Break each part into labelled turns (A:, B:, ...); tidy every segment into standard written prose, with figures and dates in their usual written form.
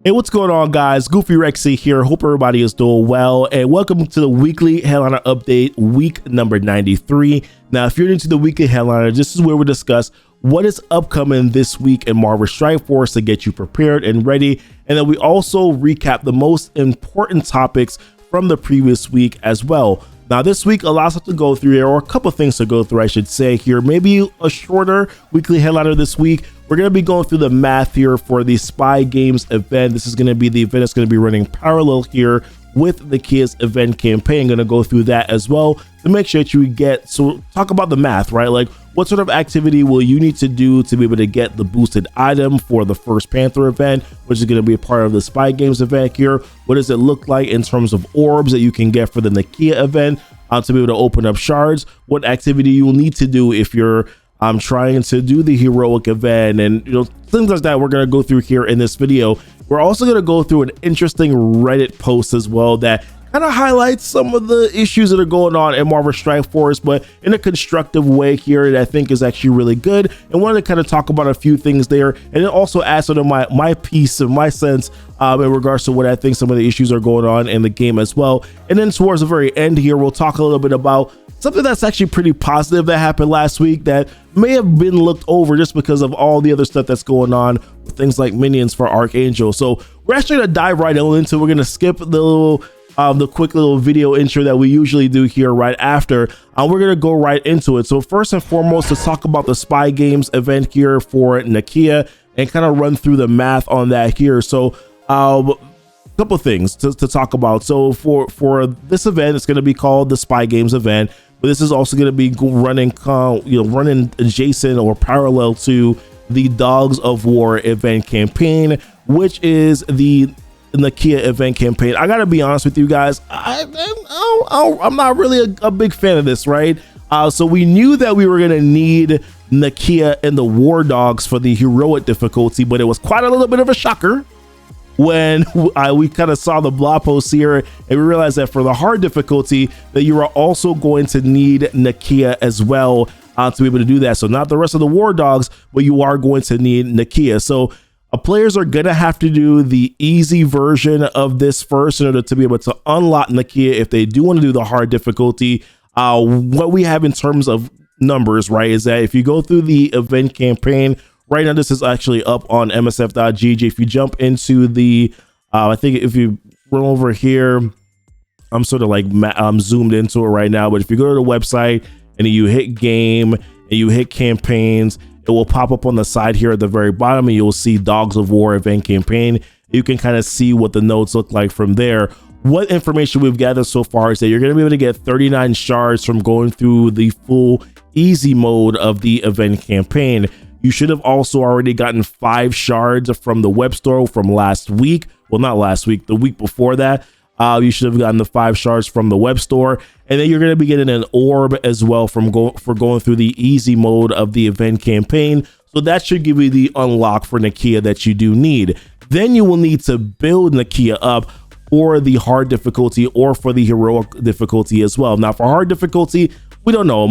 A: Hey, what's going on, guys? GoofyRhexxi here. Hope everybody is doing well, and welcome to the weekly headliner update, week number 93. Now, if you're into the weekly headliner, this is where we discuss what is upcoming this week in Marvel Strike Force to get you prepared and ready, and then we also recap the most important topics from the previous week as well. Now, this week, a lot to go through here, or a couple things to go through, I should say here. Maybe a shorter weekly headliner this week. We're going to be going through the math here for the Spy Games event. This is going to be the event that's going to be running parallel here with the Nakia's event campaign. Going to go through that as well to make sure that you get, so talk about the math, right? Like, what sort of activity will you need to do to be able to get the boosted item for the first Panther event, which is going to be a part of the Spy Games event here? What does it look like in terms of orbs that you can get for the Nakia event to be able to open up shards? What activity you will need to do if you're trying to do the heroic event, and things like that we're going to go through here in this video. We're also going to go through an interesting Reddit post as well that kind of highlights some of the issues that are going on in Marvel Strike Force, but in a constructive way here that I think is actually really good, and wanted to kind of talk about a few things there, and then also add sort of my piece of my sense in regards to what I think some of the issues are going on in the game as well. And then towards the very end here, we'll talk a little bit about something that's actually pretty positive that happened last week that may have been looked over just because of all the other stuff that's going on with things like minions for Archangel. So we're actually going to dive right into it. We're going to skip the quick little video intro that we usually do here right after. We're going to go right into it. So first and foremost, let's talk about the Spy Games event here for Nakia and kind of run through the math on that here. So couple things to talk about. So for this event, it's going to be called the Spy Games event, but this is also going to be running adjacent or parallel to the Dogs of War event campaign, which is the Nakia event campaign. I gotta be honest with you guys, I'm not really a big fan of this, right? So we knew that we were gonna need Nakia and the War Dogs for the heroic difficulty, but it was quite a little bit of a shocker when we kind of saw the blog post here, and we realized that for the hard difficulty that you are also going to need Nakia as well to be able to do that. So not the rest of the War Dogs, but you are going to need Nakia. So players are gonna have to do the easy version of this first in order to be able to unlock Nakia if they do want to do the hard difficulty. What we have in terms of numbers, right, is that if you go through the event campaign, right now this is actually up on MSF.gg. If you jump into the, I think if you run over here, I'm sort of like I'm zoomed into it right now, but if you go to the website and you hit game and you hit campaigns, it will pop up on the side here at the very bottom, and you'll see Dogs of War event campaign. You can kind of see what the notes look like from there. What information we've gathered so far is that you're going to be able to get 39 shards from going through the full easy mode of the event campaign. You should have also already gotten 5 shards from the web store from last week. Well, not last week, the week before that. You should have gotten the 5 shards from the web store, and then you're going to be getting an orb as well from going through the easy mode of the event campaign. So that should give you the unlock for Nakia that you do need. Then you will need to build Nakia up for the hard difficulty or for the heroic difficulty as well. Now, for hard difficulty, we don't know.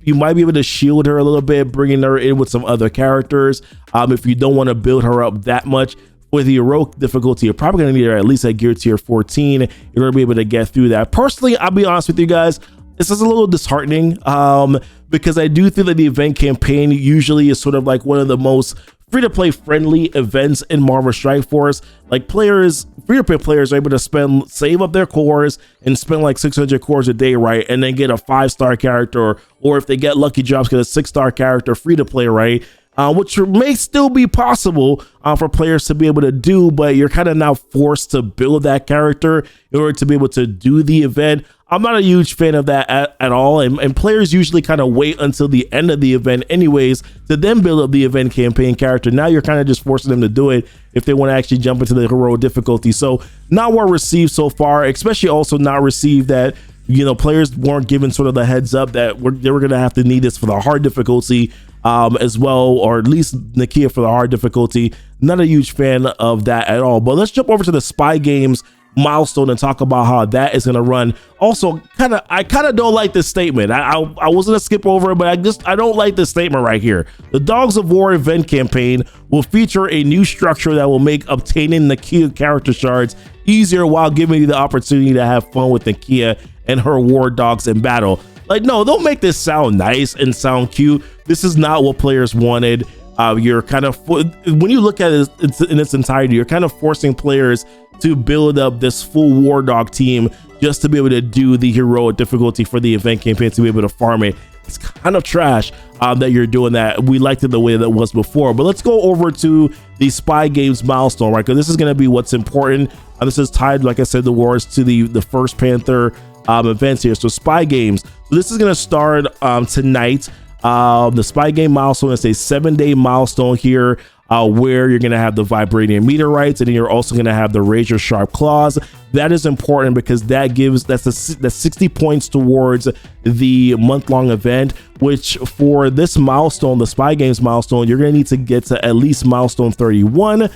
A: You might be able to shield her a little bit, bringing her in with some other characters. If you don't want to build her up that much. With the heroic difficulty, you're probably going to need her at least at gear tier 14. You're going to be able to get through that. Personally, I'll be honest with you guys, this is a little disheartening because I do think that the event campaign usually is sort of like one of the most free-to-play friendly events in Marvel Strike Force. Like free-to-play players are able to save up their cores and spend like 600 cores a day, right? And then get a 5-star character, or if they get lucky drops, get a 6-star character free-to-play, right? Which may still be possible for players to be able to do, but you're kind of now forced to build that character in order to be able to do the event. I'm not a huge fan of that at all, and players usually kind of wait until the end of the event anyways to then build up the event campaign character. Now you're kind of just forcing them to do it if they want to actually jump into the heroic difficulty. So not well received so far, especially also not received that players weren't given sort of the heads up that they were going to have to need this for the hard difficulty as well, or at least Nakia for the hard difficulty. Not a huge fan of that at all. But let's jump over to the Spy Games milestone and talk about how that is going to run. Also, I kind of don't like this statement. I was going to skip over it, but I don't like this statement right here. The Dogs of War event campaign will feature a new structure that will make obtaining Nakia character shards easier while giving you the opportunity to have fun with Nakia and her war dogs in battle. Like, no, don't make this sound nice and sound cute. This is not what players wanted. You're kind of, when you look at it in its entirety, you're kind of forcing players to build up this full war dog team just to be able to do the heroic difficulty for the event campaign, to be able to farm it. It's kind of trash that you're doing that. We liked it the way that it was before. But let's go over to the Spy Games milestone, right? Because this is going to be what's important. This is tied, like I said, the wars to the first Panther events here. So Spy Games. So this is going to start tonight. The Spy Game milestone is a 7-day milestone here, where you're going to have the vibrating meteorites, and then you're also going to have the razor sharp claws. That is important because that's 60 points towards the month-long event, which for this milestone, the Spy Games milestone, you're going to need to get to at least milestone 31,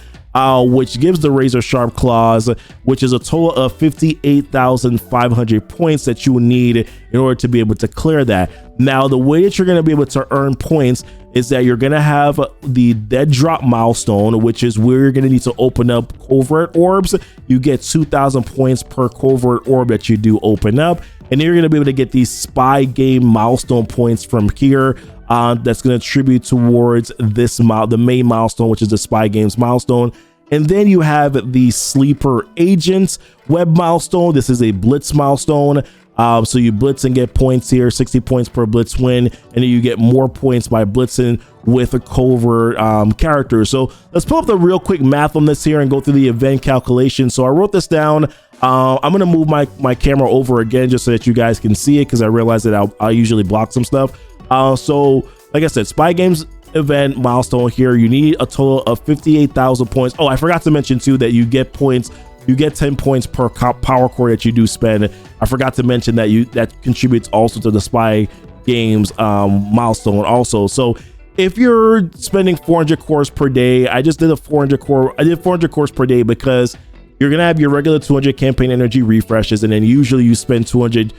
A: which gives the razor sharp claws, which is a total of 58,500 points that you will need in order to be able to clear that. Now, the way that you're going to be able to earn points is that you're going to have the dead drop milestone, which is where you're going to need to open up covert orbs. You get 2,000 points per covert orb that you do open up, and then you're going to be able to get these Spy Game milestone points from here. That's going to attribute towards the main milestone, which is the Spy Games milestone. And then you have the Sleeper Agents web milestone. This is a blitz milestone. So you blitz and get points here, 60 points per blitz win, and then you get more points by blitzing with a covert character. So let's pull up the real quick math on this here and go through the event calculation. So I wrote this down. I'm gonna move my camera over again just so that you guys can see it, because I realize that I usually block some stuff. So like I said, Spy Games event milestone here, you need a total of 58,000 points. Oh, I forgot to mention too that you get points. You get 10 points per power core that you do spend. I forgot to mention that that contributes also to the Spy Games milestone also. So if you're spending 400 cores per day, I just did a 400 core. I did 400 cores per day because you're gonna have your regular 200 campaign energy refreshes, and then usually you spend 200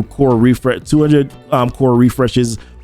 A: core refreshes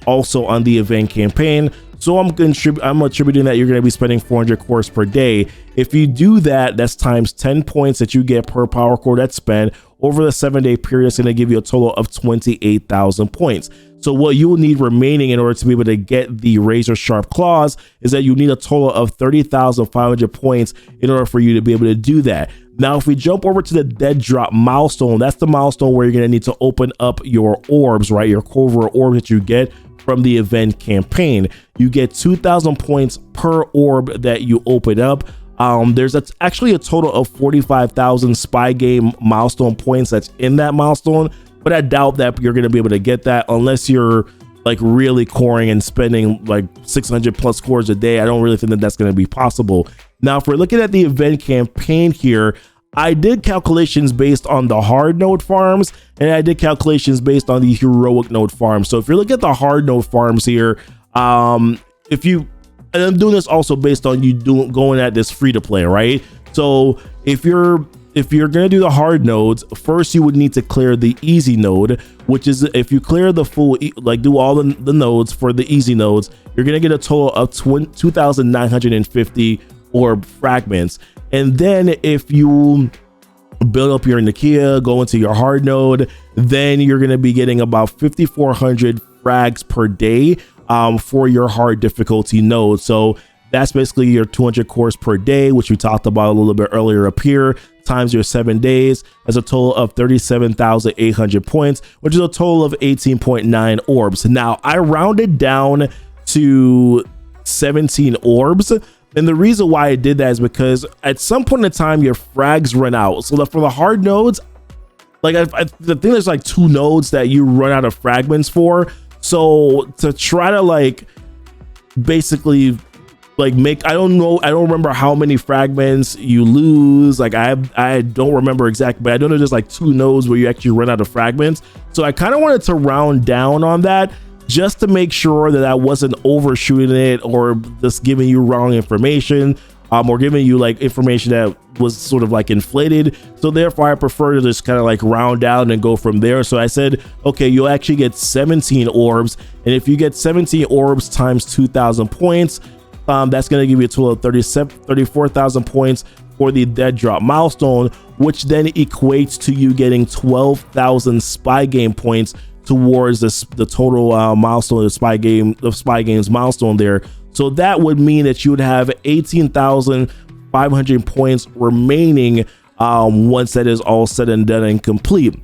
A: also on the event campaign. So I'm attributing that you're going to be spending 400 cores per day. If you do that, that's times 10 points that you get per power core that's spent over the 7-day period. It's going to give you a total of 28,000 points. So what you will need remaining in order to be able to get the razor sharp claws is that you need a total of 30,500 points in order for you to be able to do that. Now, if we jump over to the dead drop milestone, that's the milestone where you're going to need to open up your orbs, right? Your covert orbs that you get from the event campaign. You get 2,000 points per orb that you open up. There's actually a total of 45,000 Spy Game milestone points that's in that milestone, but I doubt that you're going to be able to get that unless you're like really coring and spending like 600 plus cores a day. I don't really think that that's going to be possible. Now, if we're looking at the event campaign here, I did calculations based on the hard node farms, and I did calculations based on the heroic node farms. So if you're looking at the hard node farms here, and I'm doing this also based on you going at this free to play, right? So if you're gonna do the hard nodes, first you would need to clear the easy node, which is if you clear the full, like do all the nodes for the easy nodes, you're gonna get a total of 2,950 orb fragments. And then if you build up your Nakia, go into your hard node, then you're going to be getting about 5,400 frags per day for your hard difficulty node. So that's basically your 200 cores per day, which we talked about a little bit earlier up here, times your 7 days. That's a total of 37,800 points, which is a total of 18.9 orbs. Now, I rounded down to 17 orbs. And the reason why I did that is because at some point in time, your frags run out. So for the hard nodes, like I think there's like 2 nodes that you run out of fragments for. So to try to like basically like I don't remember how many fragments you lose. Like I don't remember exactly, but I don't know, there's like 2 nodes where you actually run out of fragments. So I kind of wanted to round down on that, just to make sure that I wasn't overshooting it or just giving you wrong information, or giving you like information that was sort of like inflated. So therefore I prefer to just kind of like round down and go from there. So I said, okay, you'll actually get 17 orbs. And if you get 17 orbs times 2,000 points, that's going to give you a total of 34,000 points for the dead drop milestone, which then equates to you getting 12,000 spy game points towards the total milestone of Spy Game's milestone there. So that would mean that you would have 18,500 points remaining once that is all said and done and complete.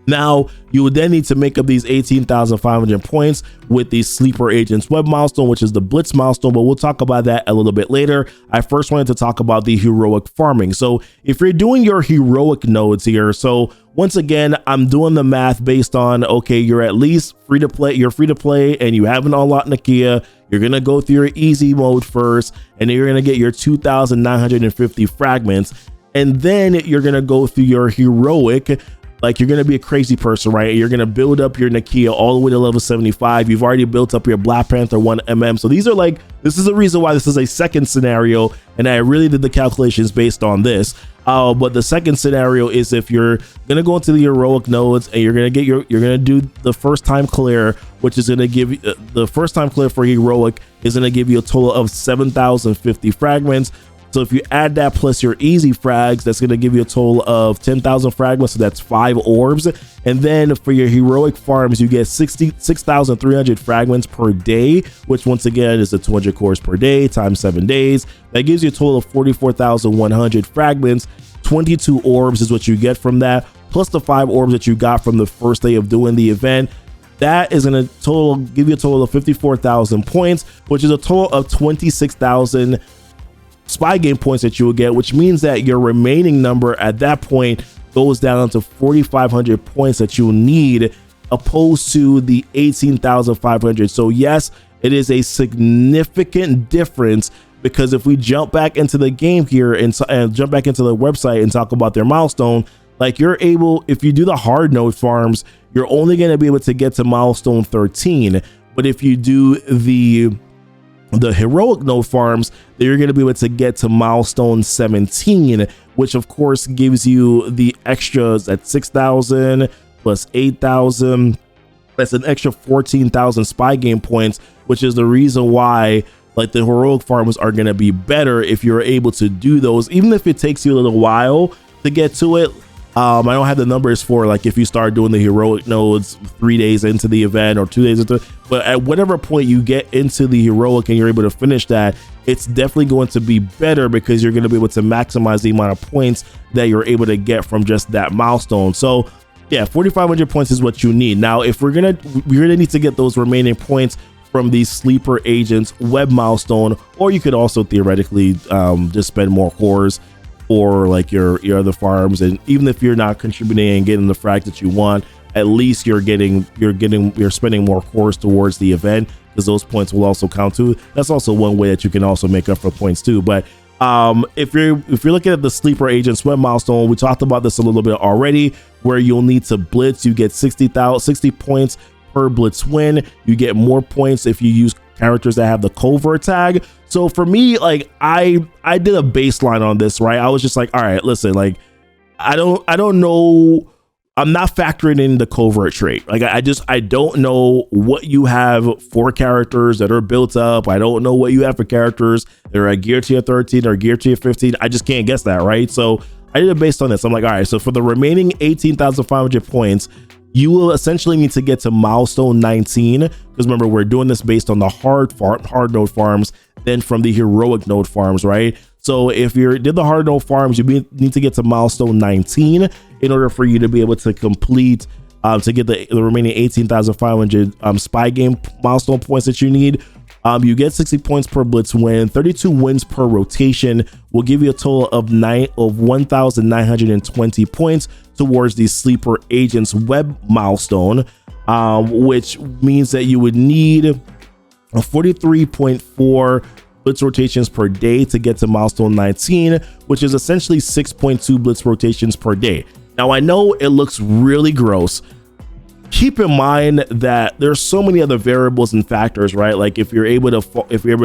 A: Now, you would then need to make up these 18,500 points with the Sleeper Agents Web milestone, which is the Blitz milestone, but we'll talk about that a little bit later. I first wanted to talk about the heroic farming. So if you're doing your heroic nodes here, so once again, I'm doing the math based on, okay, you're at least free to play, and you haven't unlocked Nakia. You're going to go through your easy mode first, and then you're going to get your 2,950 fragments. And then you're going to go through your heroic. Like, you're going to be a crazy person, right? You're going to build up your Nakia all the way to level 75. You've already built up your Black Panther 1mm. So these are like, this is the reason why this is a second scenario. And I really did the calculations based on this. But the second scenario is if you're going to go into the heroic nodes and you're going to do the first time clear, which is going to give you the first time clear for heroic is going to give you a total of 7,050 fragments. So if you add that plus your easy frags, that's going to give you a total of 10,000 fragments. So that's 5 orbs. And then for your heroic farms, you get 6,300 fragments per day, which once again is the 200 cores per day times 7 days. That gives you a total of 44,100 fragments. 22 orbs is what you get from that, plus the 5 orbs that you got from the first day of doing the event. That is going to give you a total of 54,000 points, which is a total of 26,000 spy game points that you will get, which means that your remaining number at that point goes down to 4,500 points that you'll need, opposed to the 18,500. So yes, it is a significant difference, because if we jump back into the game here and jump back into the website and talk about their milestone, like, you're able, if you do the hard node farms, you're only going to be able to get to milestone 13. But if you do the heroic node farms, that you're going to be able to get to milestone 17, which of course gives you the extras at 6,000 plus 8,000. That's an extra 14,000 spy game points, which is the reason why, like, the heroic farms are going to be better if you're able to do those, even if it takes you a little while to get to it. I don't have the numbers for, like, if you start doing the heroic nodes 3 days into the event or 2 days into, but at whatever point you get into the heroic and you're able to finish that, it's definitely going to be better, because you're going to be able to maximize the amount of points that you're able to get from just that milestone. So yeah, 4,500 points is what you need. Now, if we're gonna need to get those remaining points from the Sleeper Agents Web milestone, or you could also theoretically just spend more cores or like your other farms, and even if you're not contributing and getting the frag that you want, at least you're spending more cores towards the event, because those points will also count too. That's also one way that you can also make up for points too. But if you're looking at the Sleeper Agents Web milestone, we talked about this a little bit already, where you'll need to blitz. You get 60 points per blitz win. You get more points if you use characters that have the covert tag. So for me, like, I did a baseline on this, right? I was just like, all right, listen, like, I don't know, I'm not factoring in the covert trait. Like, I don't know what you have for characters that are built up. I don't know what you have for characters that are at gear tier 13 or gear tier 15. I just can't guess that, right? So I did it based on this. I'm like, all right, so for the remaining 18,500 points, you will essentially need to get to milestone 19, because remember, we're doing this based on the hard node farms, then from the heroic node farms, right? So if you did the hard node farms, you need to get to milestone 19 in order for you to be able to complete, to get the remaining 18,500 spy game milestone points that you need. You get 60 points per blitz win. 32 wins per rotation will give you a total of 1,920 points towards the Sleeper Agents Web milestone, which means that you would need a 43.4 blitz rotations per day to get to milestone 19, which is essentially 6.2 blitz rotations per day. Now, I know it looks really gross. Keep in mind that there's so many other variables and factors, right? Like, if you're able to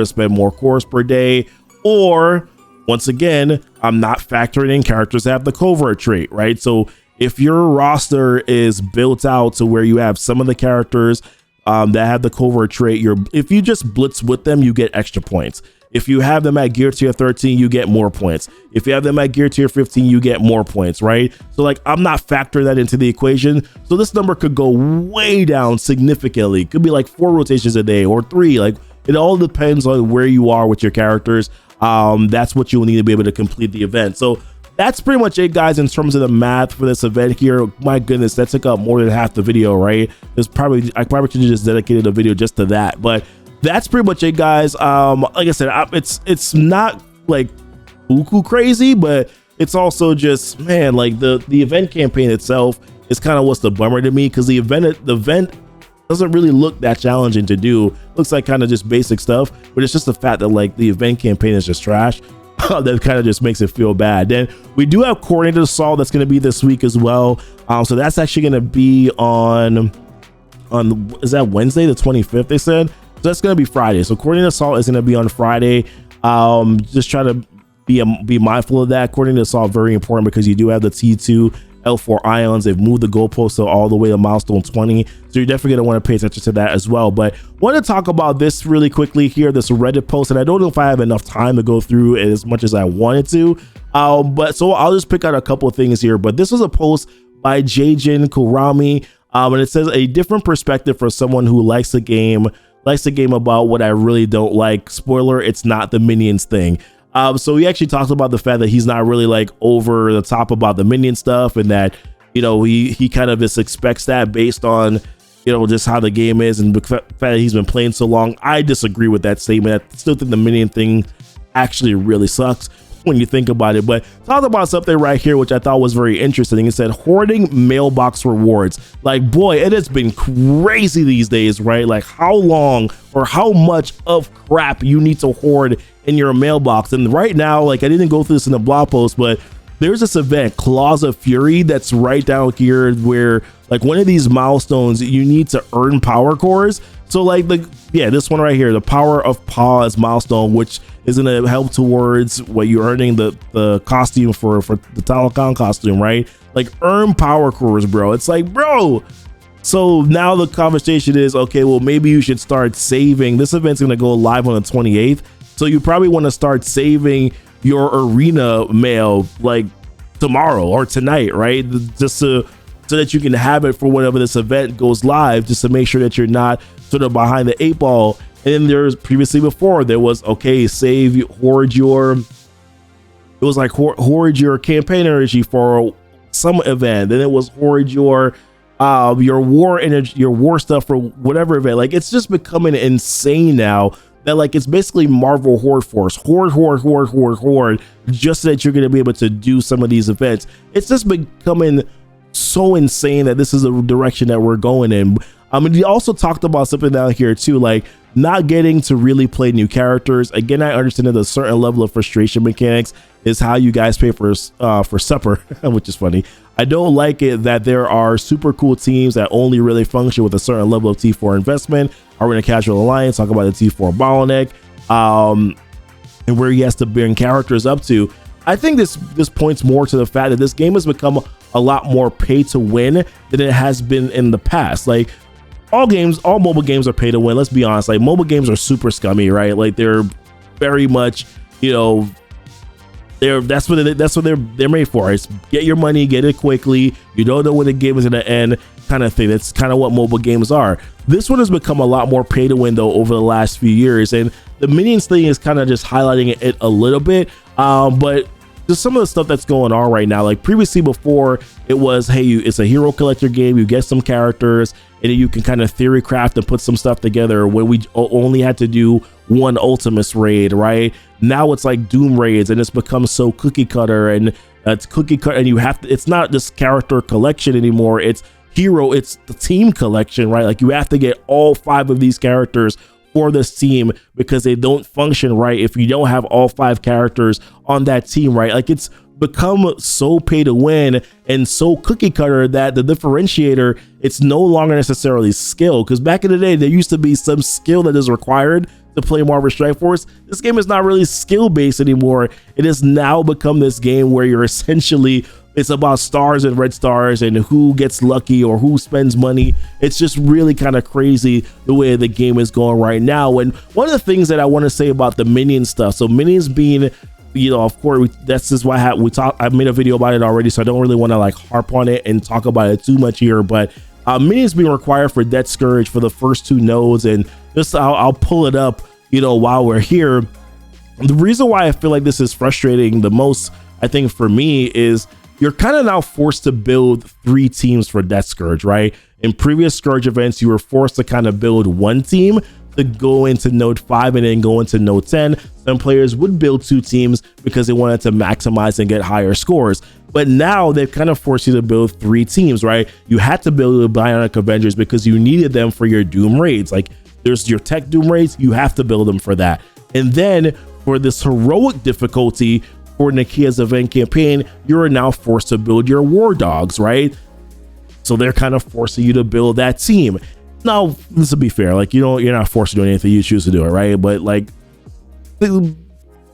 A: spend more cores per day, or once again, I'm not factoring in characters that have the covert trait, right? So if your roster is built out to where you have some of the characters that have the covert trait, if you just blitz with them, you get extra points. If you have them at gear tier 13, you get more points. If you have them at gear tier 15, you get more points, right? So like, I'm not factoring that into the equation. So this number could go way down significantly. It could be like 4 rotations a day or 3. Like, it all depends on where you are with your characters. That's what you'll need to be able to complete the event. So that's pretty much it, guys, in terms of the math for this event here. My goodness, that took up more than half the video, right? I probably could have just dedicated a video just to that, but that's pretty much it, guys. Like I said, it's not like buku crazy, but it's also just, man, like the event campaign itself is kind of what's the bummer to me, because the event doesn't really look that challenging to do. Looks like kind of just basic stuff, but it's just the fact that like the event campaign is just trash. That kind of just makes it feel bad. Then we do have Coordinated Assault that's going to be this week as well. So that's actually going to be on is that Wednesday the 25th, they said? So that's going to be Friday. So Coordinated Assault is going to be on Friday. Just try to be mindful of that. Coordinated Assault, very important, because you do have the T2 L4 ions. They've moved the goalpost all the way to milestone 20, so you're definitely going to want to pay attention to that as well. But want to talk about this really quickly here, this Reddit post, and I don't know if I have enough time to go through it as much as I wanted to, but so I'll just pick out a couple of things here. But this was a post by Jajin Kurami, and it says, a different perspective for someone who likes the game about what I really don't like. Spoiler, it's not the minions thing. So he actually talks about the fact that he's not really like over the top about the minion stuff, and that, you know, he kind of just expects that based on, you know, just how the game is and the fact that he's been playing so long. I disagree with that statement. I still think the minion thing actually really sucks when you think about it. But talk about something right here which I thought was very interesting. It said hoarding mailbox rewards. Like, boy, it has been crazy these days, right? Like, how long or how much of crap you need to hoard in your mailbox. And right now, like, I didn't go through this in the blog post, but there's this event, Claws of Fury, that's right down here, where like one of these milestones, you need to earn power cores. So like yeah, this one right here, the Power of Paws milestone, which is going to help towards what you're earning the costume for the Talakan costume, right? Like, earn power cores, bro. It's like, bro. So now the conversation is, okay, well, maybe you should start saving. This event's going to go live on the 28th. So you probably want to start saving your arena mail like tomorrow or tonight, right? Just so that you can have it for whenever this event goes live, just to make sure that you're not sort of behind the 8 ball. And then there's previously before there was, okay, hoard your campaign energy for some event. Then it was hoard your war energy, your war stuff for whatever event. Like, it's just becoming insane now that like it's basically Marvel Horde Force, hoard, just so that you're going to be able to do some of these events. It's just becoming so insane that this is the direction that we're going in. I mean, he also talked about something down here too, like not getting to really play new characters. Again, I understand that a certain level of frustration mechanics is how you guys pay for supper, which is funny. I don't like it that there are super cool teams that only really function with a certain level of T4 investment. Are in a casual alliance, talk about the T4 bottleneck, and where he has to bring characters up to. I think this points more to the fact that this game has become a lot more pay to win than it has been in the past. Like, all mobile games are pay to win. Let's be honest. Like, mobile games are super scummy, right? Like, they're very much, you know, that's what they're made for. It's get your money, get it quickly. You don't know when the game is going to end, kind of thing. That's kind of what mobile games are. This one has become a lot more pay to win though over the last few years, and the minions thing is kind of just highlighting it a little bit. But just some of the stuff that's going on right now, like previously before it was, hey, it's a hero collector game, you get some characters and then you can kind of theory craft and put some stuff together, when we only had to do one Ultimus raid, right? Now it's like Doom raids, and it's become so cookie cutter, and it's cookie cutter, and you have to, it's not just character collection anymore, it's the team collection, right? Like, you have to get all 5 of these characters for this team, because they don't function right if you don't have all 5 characters on that team, right? Like, it's become so pay to win and so cookie cutter that the differentiator, it's no longer necessarily skill. Because back in the day, there used to be some skill that is required to play Marvel Strike Force. This game is not really skill based anymore. It has now become this game where you're essentially, it's about stars and red stars and who gets lucky or who spends money. It's just really kind of crazy the way the game is going right now. And one of the things that I want to say about the minion stuff, so minions being, you know, of course, that's just why I made a video about it already, so I don't really want to like harp on it and talk about it too much here. But minions being required for Death Scourge for the first 2 nodes, and just I'll pull it up, you know, while we're here. The reason why I feel like this is frustrating the most, I think for me, is you're kind of now forced to build 3 teams for Death Scourge, right? In previous Scourge events, you were forced to kind of build 1 team to go into node 5 and then go into node 10. Some players would build 2 teams because they wanted to maximize and get higher scores. But now they've kind of forced you to build 3 teams, right? You had to build the Bionic Avengers because you needed them for your Doom raids. Like, there's your tech Doom raids, you have to build them for that. And then for this heroic difficulty for Nakia's event campaign, you're now forced to build your War Dogs, right? So they're kind of forcing you to build that team. Now, this will be fair, like, you're not forced to do anything, you choose to do it, right? But like,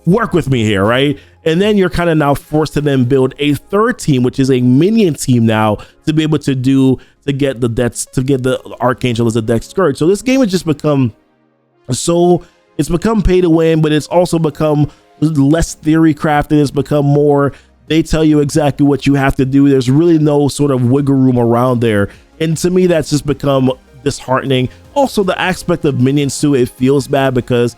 A: work with me here, right? And then you're kind of now forced to then build a 3rd team, which is a minion team now, to be able to get the Archangel as a Death Scourge. So this game has just become it's become pay to win, but it's also become less theory crafted. It's become more, they tell you exactly what you have to do. There's really no sort of wiggle room around there. And to me, that's just become disheartening. Also, the aspect of minions too, it feels bad because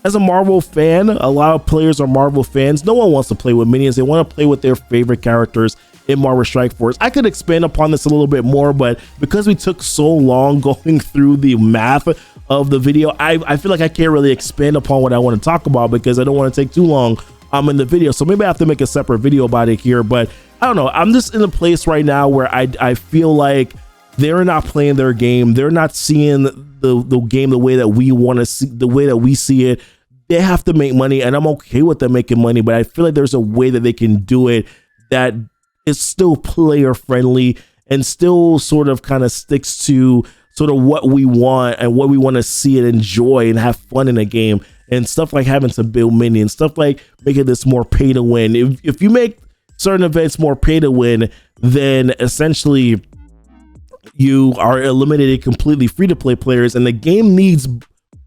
A: as a Marvel fan, a lot of players are Marvel fans. No one wants to play with minions. They want to play with their favorite characters in Marvel Strike Force. I could expand upon this a little bit more, but because we took so long going through the math of the video, I feel like I can't really expand upon what I want to talk about because I don't want to take too long in the video. So maybe I have to make a separate video about it here, but I don't know. I'm just in a place right now where I feel like they're not playing their game. They're not seeing the game the way that we want to see, the way that we see it. They have to make money, and I'm okay with them making money, but I feel like there's a way that they can do it that is still player friendly and still sort of kind of sticks to sort of what we want and what we want to see and enjoy and have fun in a game, and stuff like having to build minions, stuff like making this more pay to win. If you make certain events more pay to win, then essentially you are eliminating completely free-to-play players, and the game needs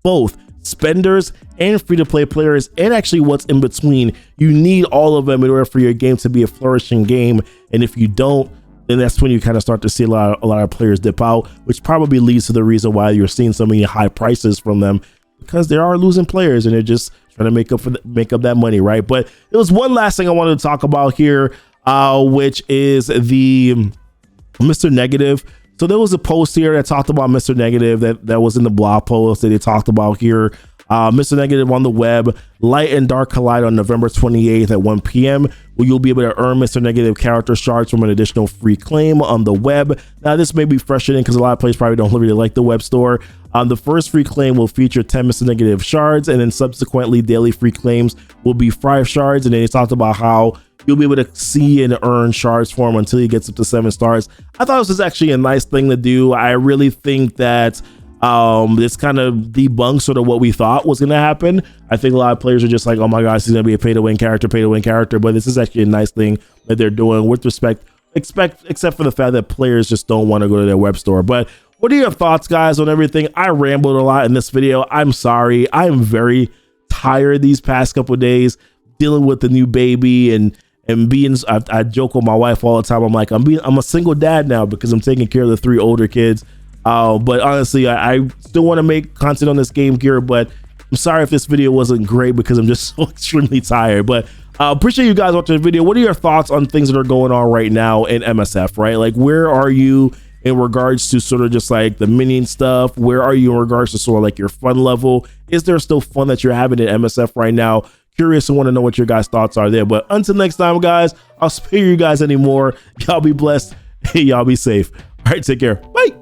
A: both spenders and free-to-play players, and actually what's in between. You need all of them in order for your game to be a flourishing game, and if you don't, then that's when you kind of start to see a lot of players dip out, which probably leads to the reason why you're seeing so many high prices from them, because they are losing players and they're just trying to make up that money, right? But there was one last thing I wanted to talk about here, which is the Mr. Negative. So there was a post here that talked about Mr. Negative that was in the blog post that they talked about here. Mr. Negative on the web, Light and Dark collide on November 28th at 1 p.m. where you'll be able to earn Mr. Negative character shards from an additional free claim on the web. Now, this may be frustrating because a lot of players probably don't really like the web store. The first free claim will feature 10 Mr. Negative shards, and then subsequently daily free claims will be 5 shards. And then he talked about how you'll be able to see and earn shards for him until he gets up to 7 stars. I thought this was actually a nice thing to do. I really think that this kind of debunks sort of what we thought was going to happen. I think a lot of players are just like, oh my gosh, he's going to be a pay to win character, but this is actually a nice thing that they're doing with respect, except for the fact that players just don't want to go to their web store. But what are your thoughts, guys, on everything? I rambled a lot in this video. I'm sorry. I am very tired these past couple of days dealing with the new baby and being, I joke with my wife all the time. I'm like, I'm a single dad now because I'm taking care of the 3 older kids. But honestly, I still want to make content on this game here, but I'm sorry if this video wasn't great because I'm just so extremely tired. But appreciate you guys watching the video. What are your thoughts on things that are going on right now in MSF, right? Like, where are you in regards to sort of just like the minion stuff? Where are you in regards to sort of like your fun level? Is there still fun that you're having in MSF right now? Curious and want to know what your guys' thoughts are there. But until next time, guys, I'll spare you guys anymore. Y'all be blessed. Hey, y'all be safe. All right, take care. Bye.